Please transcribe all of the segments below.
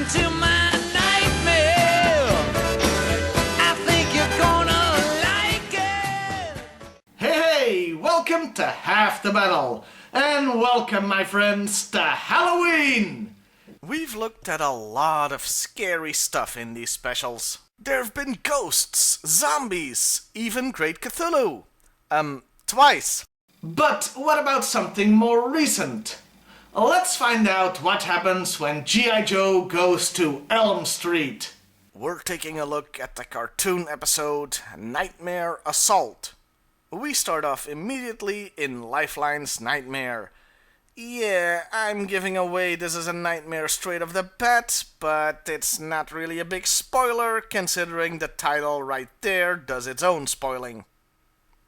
into my nightmare. I think you're gonna like it. Hey, welcome to Half the Battle, and welcome, my friends, to Halloween! We've looked at a lot of scary stuff in these specials. There've been ghosts, zombies, even Great Cthulhu. Twice. But what about something more recent? Let's find out what happens when G.I. Joe goes to Elm Street. We're taking a look at the cartoon episode Nightmare Assault. We start off immediately in Lifeline's nightmare. Yeah, I'm giving away this is a nightmare straight off the bat, but it's not really a big spoiler considering the title right there does its own spoiling.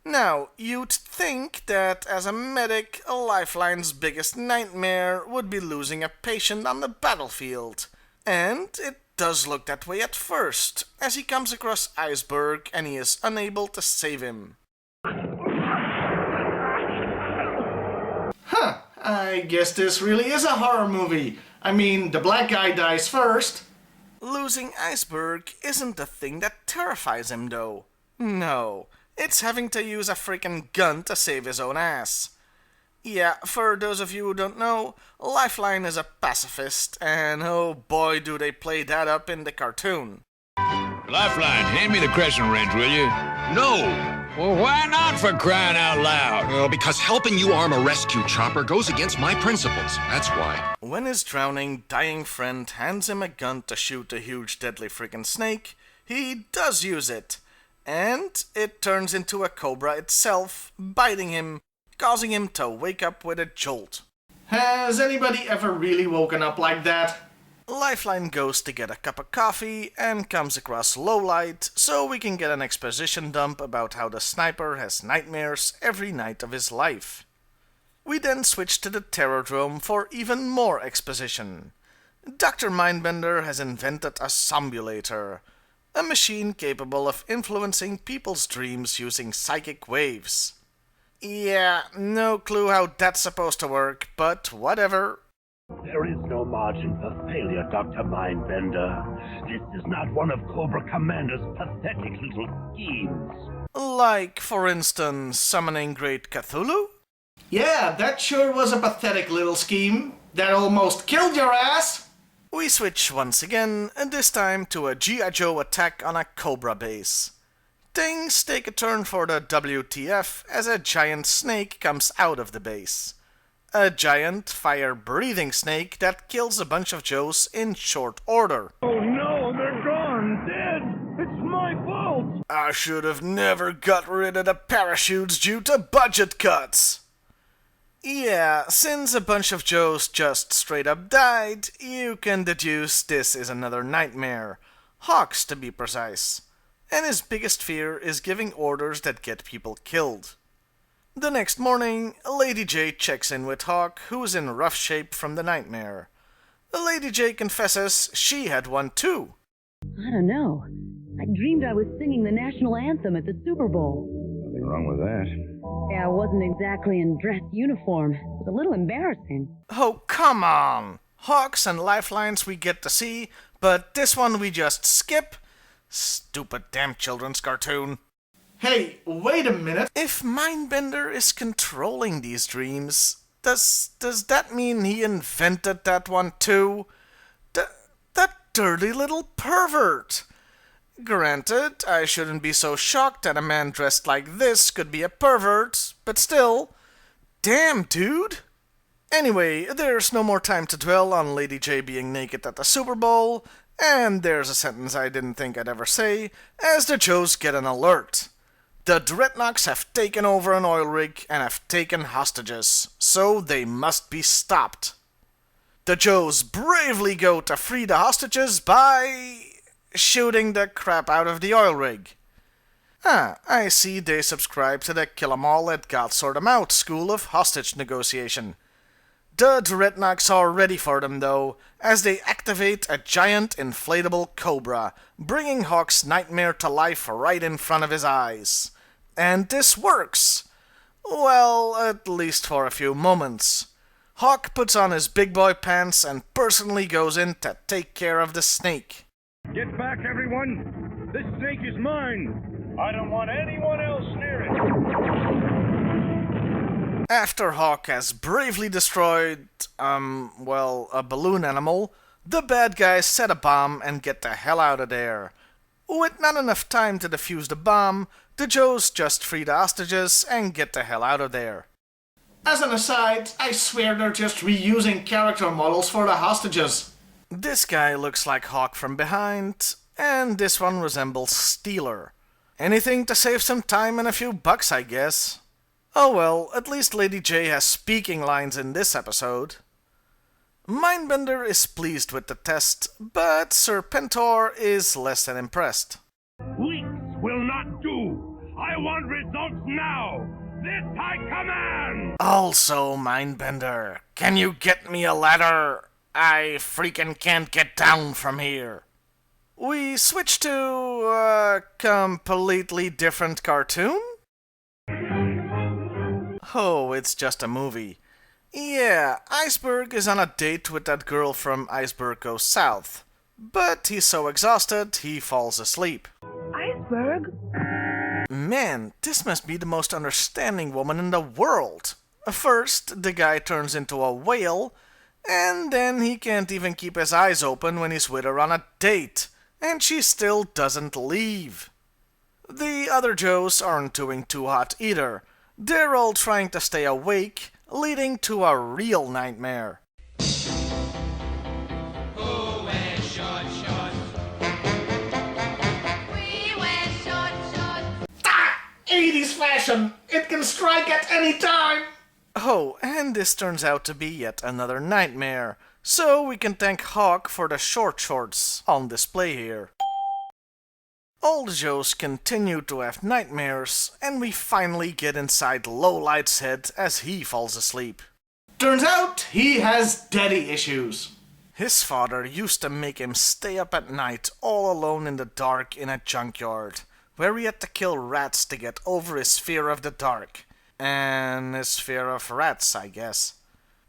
Now, you'd think that as a medic, Lifeline's biggest nightmare would be losing a patient on the battlefield. And it does look that way at first, as he comes across Iceberg and he is unable to save him. I guess this really is a horror movie. I mean, the black guy dies first. Losing Iceberg isn't the thing that terrifies him, though. No, it's having to use a freaking gun to save his own ass. Yeah, for those of you who don't know, Lifeline is a pacifist, and oh boy do they play that up in the cartoon. Lifeline, hand me the crescent wrench, will you? No! Well, why not, for crying out loud? Well, because helping you arm a rescue chopper goes against my principles. That's why. When his drowning, dying friend hands him a gun to shoot a huge, deadly freaking snake, he does use it. And it turns into a cobra itself, biting him, causing him to wake up with a jolt. Has anybody ever really woken up like that? Lifeline goes to get a cup of coffee and comes across Lowlight, so we can get an exposition dump about how the sniper has nightmares every night of his life. We then switch to the Terrordrome for even more exposition. Dr. Mindbender has invented a zombulator, a machine capable of influencing people's dreams using psychic waves. Yeah, no clue how that's supposed to work, but whatever. There is no margin for failure, Dr. Mindbender. This is not one of Cobra Commander's pathetic little schemes. Like, for instance, summoning Great Cthulhu? Yeah, that sure was a pathetic little scheme. That almost killed your ass. We switch once again, and this time to a G.I. Joe attack on a Cobra base. Things take a turn for the WTF as a giant snake comes out of the base. A giant, fire-breathing snake that kills a bunch of Joes in short order. Oh no, they're gone, dead! It's my fault! I should have never got rid of the parachutes due to budget cuts. Yeah, since a bunch of Joes just straight up died, you can deduce this is another nightmare. Hawk's, to be precise. And his biggest fear is giving orders that get people killed. The next morning, Lady J checks in with Hawk, who's in rough shape from the nightmare. Lady J confesses she had one too. I don't know. I dreamed I was singing the national anthem at the Super Bowl. Nothing wrong with that. Yeah, I wasn't exactly in dress uniform. It was a little embarrassing. Oh, come on! Hawks and lifelines we get to see, but this one we just skip? Stupid damn children's cartoon. Hey, wait a minute. If Mindbender is controlling these dreams, does that mean he invented that one too? That dirty little pervert! Granted, I shouldn't be so shocked that a man dressed like this could be a pervert, but still, damn dude! Anyway, there's no more time to dwell on Lady J being naked at the Super Bowl, and there's a sentence I didn't think I'd ever say, as the Joes get an alert. The Dreadnoks have taken over an oil rig and have taken hostages, so they must be stopped. The Joes bravely go to free the hostages by shooting the crap out of the oil rig. I see they subscribe to the Kill 'em all at God Sort 'em Out school of hostage negotiation. The Dreadnoks are ready for them though, as they activate a giant inflatable cobra, bringing Hawk's nightmare to life right in front of his eyes. And this works! Well, at least for a few moments. Hawk puts on his big boy pants and personally goes in to take care of the snake. Get back, everyone! This snake is mine! I don't want anyone else near it! After Hawk has bravely destroyed, a balloon animal, the bad guys set a bomb and get the hell out of there. With not enough time to defuse the bomb, the Joes just free the hostages and get the hell out of there. As an aside, I swear they're just reusing character models for the hostages. This guy looks like Hawk from behind, and this one resembles Steeler. Anything to save some time and a few bucks, I guess. Oh well, at least Lady J has speaking lines in this episode. Mindbender is pleased with the test, but Serpentor is less than impressed. Weeks will not do! I want results now! This I command! Also, Mindbender, can you get me a ladder? I freaking can't get down from here. We switch to a completely different cartoon? Oh, it's just a movie. Yeah, Iceberg is on a date with that girl from Iceberg Goes South. But he's so exhausted, he falls asleep. Iceberg? Man, this must be the most understanding woman in the world. First, the guy turns into a whale, and then he can't even keep his eyes open when he's with her on a date, and she still doesn't leave. The other Joes aren't doing too hot either. They're all trying to stay awake, leading to a real nightmare. Who wears short shorts? We wear short shorts. 80s fashion! It can strike at any time! Oh, and this turns out to be yet another nightmare, so we can thank Hawk for the short shorts on display here. All the Joes continue to have nightmares, and we finally get inside Lowlight's head as he falls asleep. Turns out he has daddy issues. His father used to make him stay up at night all alone in the dark in a junkyard, where he had to kill rats to get over his fear of the dark. And his fear of rats, I guess.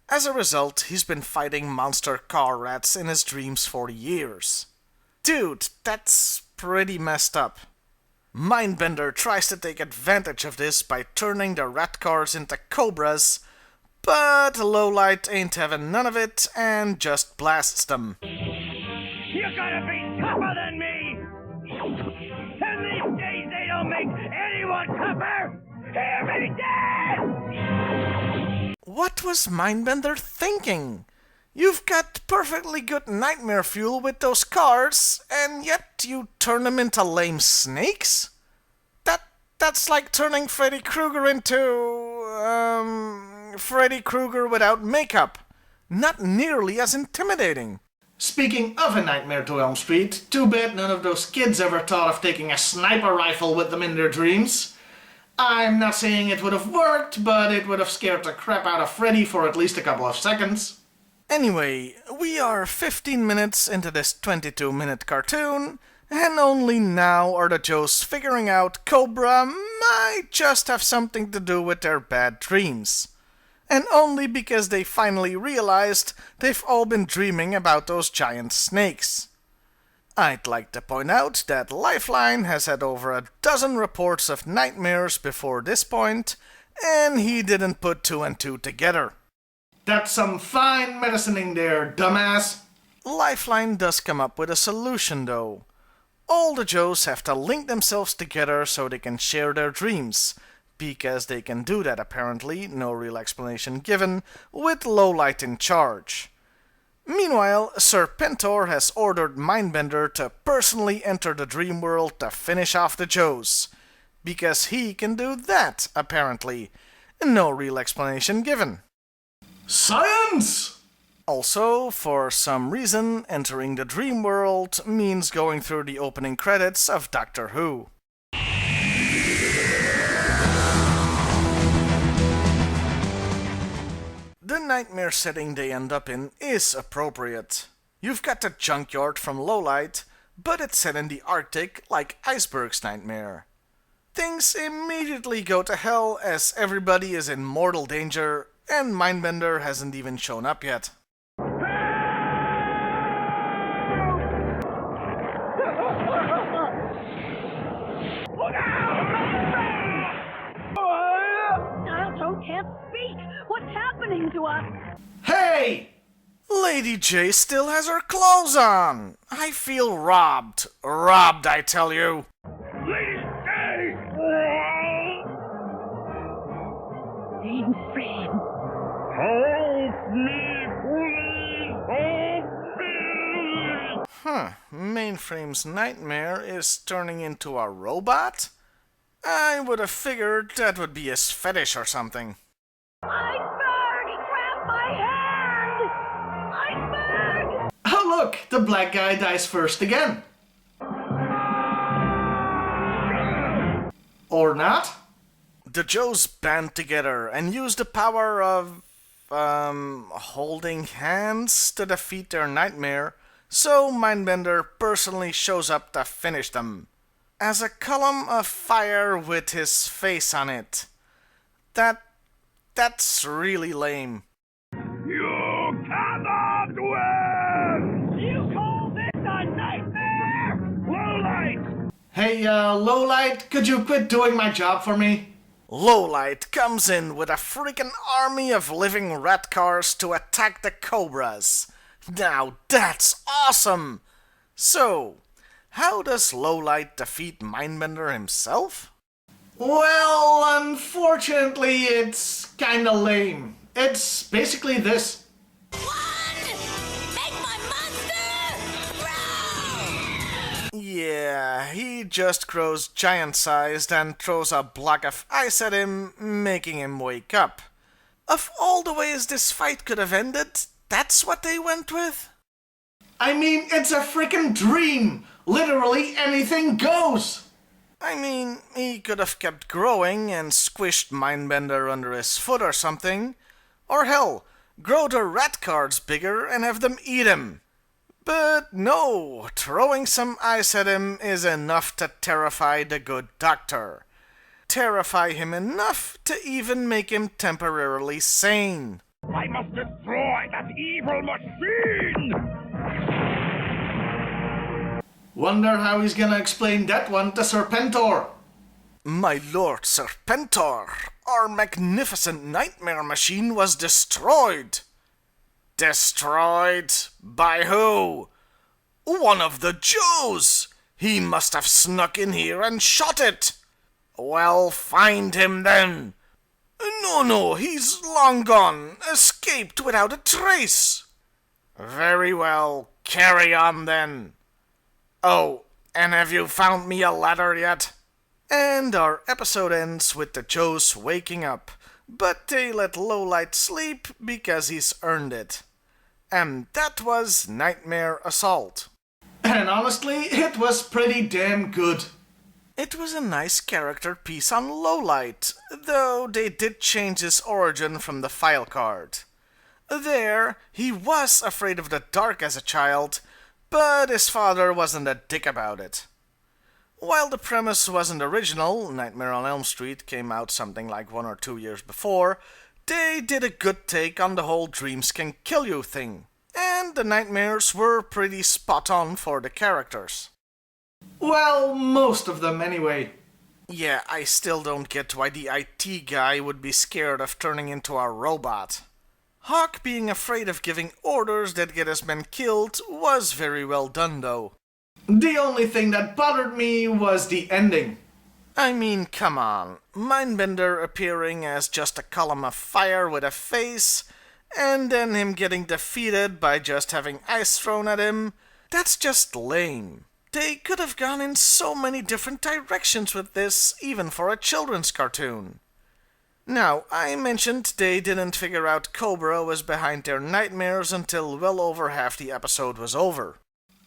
As a result, he's been fighting monster car rats in his dreams for years. Dude, that's pretty messed up. Mindbender tries to take advantage of this by turning the rat cars into Cobras, but Lowlight ain't having none of it and just blasts them. You gotta be tougher than me! And these days they don't make anyone tougher! Hear me, Dad! What was Mindbender thinking? You've got perfectly good nightmare fuel with those cars, and yet you turn them into lame snakes? That's like turning Freddy Kreuger into, Freddy Kreuger without makeup. Not nearly as intimidating. Speaking of a nightmare to Elm Street, too bad none of those kids ever thought of taking a sniper rifle with them in their dreams. I'm not saying it would have worked, but it would have scared the crap out of Freddy for at least a couple of seconds. Anyway, we are 15 minutes into this 22-minute cartoon, and only now are the Joes figuring out Cobra might just have something to do with their bad dreams. And only because they finally realized they've all been dreaming about those giant snakes. I'd like to point out that Lifeline has had over a dozen reports of nightmares before this point, and he didn't put two and two together. That's some fine medicining there, dumbass. Lifeline does come up with a solution though. All the Joes have to link themselves together so they can share their dreams, because they can do that apparently, no real explanation given, with Lowlight in charge. Meanwhile, Serpentor has ordered Mindbender to personally enter the dream world to finish off the Joes, because he can do that, apparently. No real explanation given. Science! Also, for some reason, entering the dream world means going through the opening credits of Doctor Who. The nightmare setting they end up in is appropriate. You've got the junkyard from Lowlight, but it's set in the Arctic like Iceberg's nightmare. Things immediately go to hell as everybody is in mortal danger, and Mindbender hasn't even shown up yet. Alto can't speak. What's happening to us? Hey! Lady J still has her clothes on. I feel robbed. Robbed, I tell you. Lady Day! Mainframe. Help me, please! Help me! Mainframe's nightmare is turning into a robot? I would have figured that would be his fetish or something. Iceberg! Grab my hand! Iceberg! Oh look, the black guy dies first again. Or not? The Joes band together and use the power of, holding hands to defeat their nightmare, so Mindbender personally shows up to finish them. As a column of fire with his face on it. That's really lame. You cannot win! You call this a nightmare? Lowlight! Hey, Lowlight, could you quit doing my job for me? Lowlight comes in with a freaking army of living rat cars to attack the Cobras. Now that's awesome! So, how does Lowlight defeat Mindbender himself? Well, unfortunately, it's kinda lame. It's basically this. Make my monster grow! Yeah, he just grows giant-sized and throws a block of ice at him, making him wake up. Of all the ways this fight could have ended, that's what they went with? I mean, it's a freaking dream! Literally anything goes! I mean, he could have kept growing and squished Mindbender under his foot or something. Or hell, grow the rat cards bigger and have them eat him. But no, throwing some ice at him is enough to terrify the good doctor. Terrify him enough to even make him temporarily sane. I must destroy that evil machine! Wonder how he's gonna explain that one to Serpentor. My Lord Serpentor, our magnificent nightmare machine was destroyed. Destroyed? By who? One of the Joes! He must have snuck in here and shot it. Well, find him then. No, he's long gone, escaped without a trace. Very well, carry on then. Oh, and have you found me a ladder yet? And our episode ends with the Joes waking up, but they let Lowlight sleep because he's earned it. And that was Nightmare Assault. And honestly, it was pretty damn good. It was a nice character piece on Lowlight, though they did change his origin from the file card. There, he was afraid of the dark as a child, but his father wasn't a dick about it. While the premise wasn't original, Nightmare on Elm Street came out something like 1 or 2 years before, they did a good take on the whole dreams can kill you thing, and the nightmares were pretty spot on for the characters. Well, most of them anyway. Yeah, I still don't get why the IT guy would be scared of turning into a robot. Hawk being afraid of giving orders that get his men killed was very well done though. The only thing that bothered me was the ending. I mean, come on. Mindbender appearing as just a column of fire with a face, and then him getting defeated by just having ice thrown at him, that's just lame. They could have gone in so many different directions with this, even for a children's cartoon. Now, I mentioned they didn't figure out Cobra was behind their nightmares until well over half the episode was over.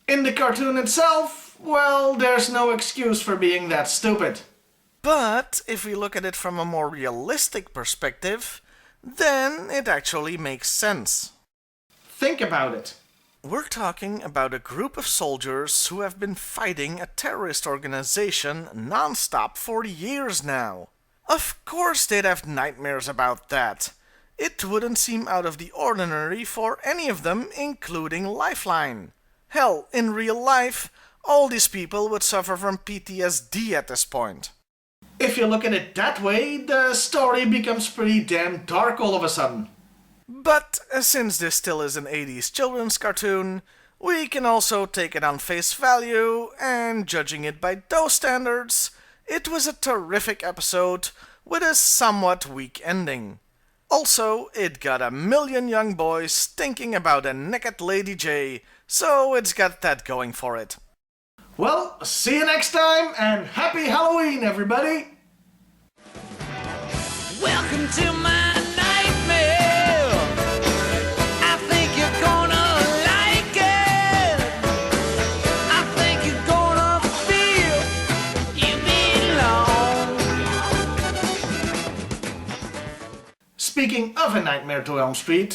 In the cartoon itself, well, there's no excuse for being that stupid. But if we look at it from a more realistic perspective, then it actually makes sense. Think about it. We're talking about a group of soldiers who have been fighting a terrorist organization non-stop for years now. Of course they'd have nightmares about that. it wouldn't seem out of the ordinary for any of them, including Lifeline. Hell, in real life, all these people would suffer from PTSD at this point. If you look at it that way, the story becomes pretty damn dark all of a sudden. But since this still is an 80s children's cartoon, we can also take it on face value, and judging it by those standards, it was a terrific episode with a somewhat weak ending. Also, it got a million young boys thinking about a naked Lady J, so it's got that going for it. Well, see you next time, and happy Halloween, everybody! Welcome to my nightmare. I think you're gonna like it. I think you're gonna feel you belong. Speaking of A Nightmare to Elm Street...